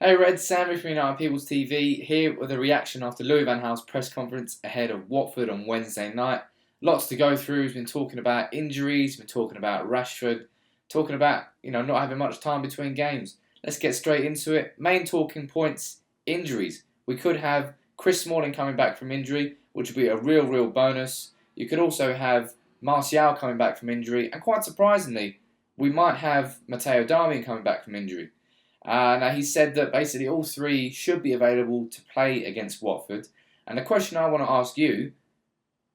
Hey Red, Sammy from United People's TV here with a reaction after Louis van Gaal's press conference ahead of Watford on Wednesday night. Lots to go through. He's been talking about injuries, been talking about Rashford, talking about not having much time between games. Let's get straight into it. Main talking points: injuries. We could have Chris Smalling coming back from injury, which would be a real bonus. You could also have Martial coming back from injury, and quite surprisingly, we might have Matteo Darmian coming back from injury. Now, he said that basically all three should be available to play against Watford. And the question I want to ask you,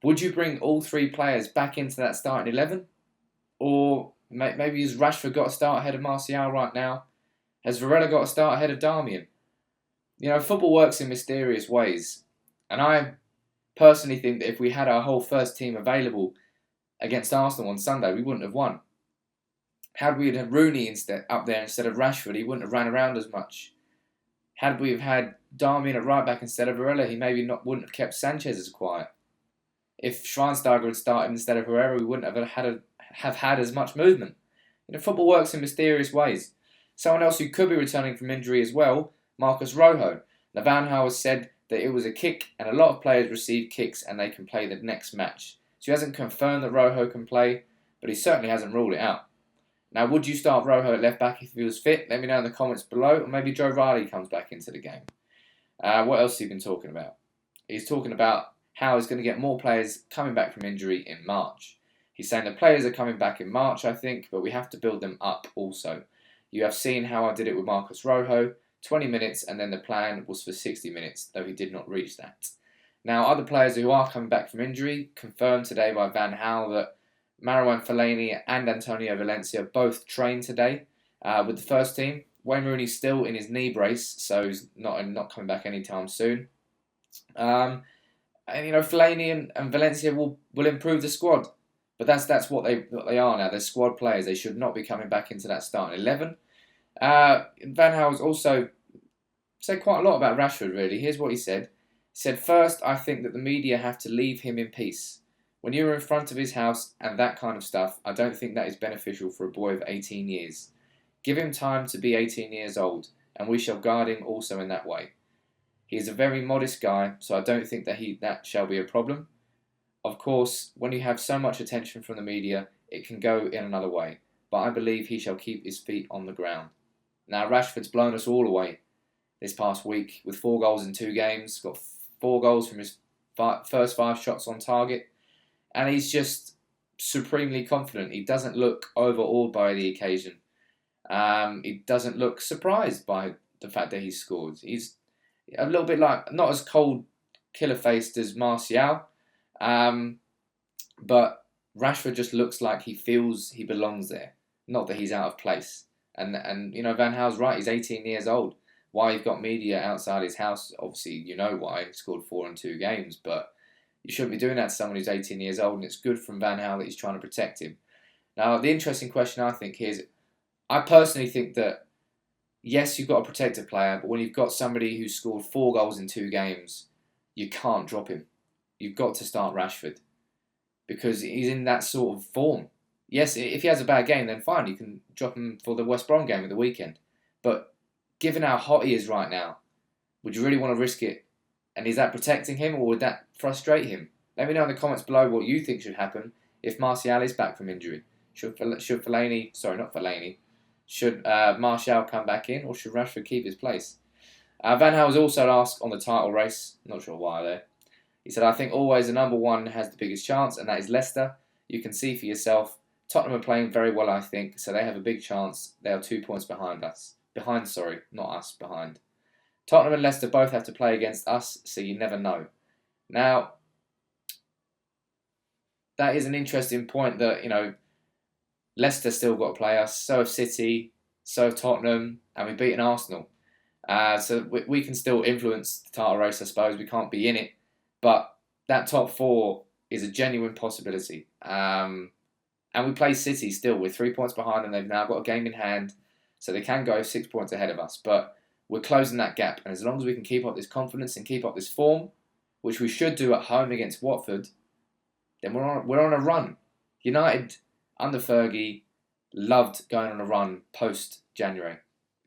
would you bring all three players back into that starting 11? Or maybe has Rashford got a start ahead of Martial right now? Has Varela got a start ahead of Darmian? Football works in mysterious ways. And I personally think that if we had our whole first team available against Arsenal on Sunday, we wouldn't have won. Had we had Rooney up there instead of Rashford, he wouldn't have ran around as much. Had we have had Darmian at right back instead of Varela, he wouldn't have kept Sanchez as quiet. If Schweinsteiger had started instead of Herrera, we wouldn't have had as much movement. Football works in mysterious ways. Someone else who could be returning from injury as well, Marcus Rojo. Now, Van Gaal has said that it was a kick, and a lot of players receive kicks and they can play the next match. So he hasn't confirmed that Rojo can play, but he certainly hasn't ruled it out. Now, would you start Rojo at left back if he was fit? Let me know in the comments below. Or maybe Joe Riley comes back into the game. What else has he been talking about? He's talking about how he's going to get more players coming back from injury in March. He's saying the players are coming back in March, I think, but we have to build them up also. You have seen how I did it with Marcus Rojo, 20 minutes, and then the plan was for 60 minutes, though he did not reach that. Now, other players who are coming back from injury, confirmed today by Van Gaal that Marouane Fellaini and Antonio Valencia both trained today with the first team. Wayne Rooney's still in his knee brace, so he's not coming back anytime soon. And Fellaini and Valencia will improve the squad, but that's what they are now. They're squad players. They should not be coming back into that starting 11. Van Gaal has also said quite a lot about Rashford. Really, here's what he said. He said, "First, I think that the media have to leave him in peace. When you're in front of his house and that kind of stuff, I don't think that is beneficial for a boy of 18 years. Give him time to be 18 years old, and we shall guard him also in that way. He is a very modest guy, so I don't think that shall be a problem. Of course, when you have so much attention from the media, it can go in another way, but I believe he shall keep his feet on the ground." Now, Rashford's blown us all away this past week with 4 goals in 2 games, got 4 goals from his first 5 shots on target. And he's just supremely confident. He doesn't look overawed by the occasion. He doesn't look surprised by the fact that he scored. He's a little bit like, not as cold, killer-faced as Martial. But Rashford just looks like he feels he belongs there. Not that he's out of place. And Van Gaal's right. He's 18 years old. Why you've got media outside his house, obviously you know why. He scored 4 in 2 games, but you shouldn't be doing that to someone who's 18 years old, and it's good from Van Gaal that he's trying to protect him. Now, the interesting question I think is, I personally think that, yes, you've got to protect a player, but when you've got somebody who's scored 4 goals in 2 games, you can't drop him. You've got to start Rashford, because he's in that sort of form. Yes, if he has a bad game, then fine, you can drop him for the West Brom game at the weekend. But given how hot he is right now, would you really want to risk it? And is that protecting him, or would that frustrate him? Let me know in the comments below what you think should happen if Martial is back from injury. Should Martial come back in, or should Rashford keep his place? Van Gaal was also asked on the title race, not sure why there. He said, "I think always the number 1 has the biggest chance, and that is Leicester. You can see for yourself. Tottenham are playing very well, I think, so they have a big chance. They are 2 points behind us. Behind. Tottenham and Leicester both have to play against us, so you never know." Now, that is an interesting point that, Leicester still got to play us, so have City, so have Tottenham, and we've beaten Arsenal. So we can still influence the title race, I suppose. We can't be in it, but that top 4 is a genuine possibility. And we play City still. We're 3 points behind, and they've now got a game in hand, so they can go 6 points ahead of us. But we're closing that gap, and as long as we can keep up this confidence and keep up this form, which we should do at home against Watford, then we're on a run. United, under Fergie, loved going on a run post-January.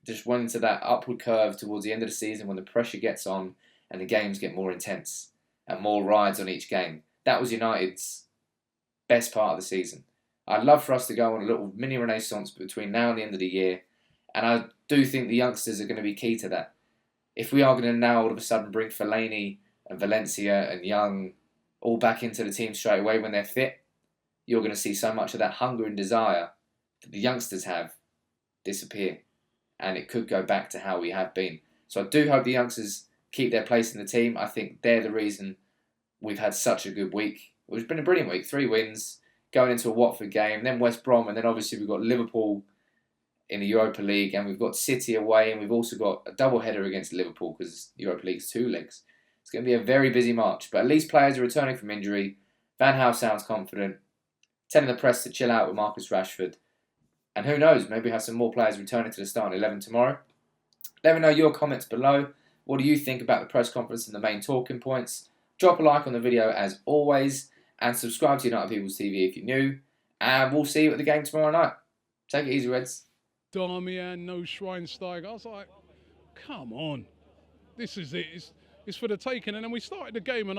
just went into that upward curve towards the end of the season when the pressure gets on and the games get more intense and more rides on each game. That was United's best part of the season. I'd love for us to go on a little mini renaissance between now and the end of the year, and I do think the youngsters are going to be key to that. If we are going to now all of a sudden bring Fellaini and Valencia and Young all back into the team straight away when they're fit, you're going to see so much of that hunger and desire that the youngsters have disappear, and it could go back to how we have been. So I do hope the youngsters keep their place in the team. I think they're the reason we've had such a good week. It's been a brilliant week. 3 wins, going into a Watford game, then West Brom, and then obviously we've got Liverpool in the Europa League, and we've got City away, and we've also got a double header against Liverpool because Europa League's 2 legs. It's going to be a very busy March, but at least players are returning from injury. Van Gaal sounds confident, telling the press to chill out with Marcus Rashford, and who knows, maybe have some more players returning to the starting 11 tomorrow. Let me know your comments below. What do you think about the press conference and the main talking points? Drop a like on the video as always, and subscribe to United People's TV if you're new. And we'll see you at the game tomorrow night. Take it easy, Reds. Darmian, no Schweinsteiger. I was like, come on. This is it. It's for the taking. And then we started the game and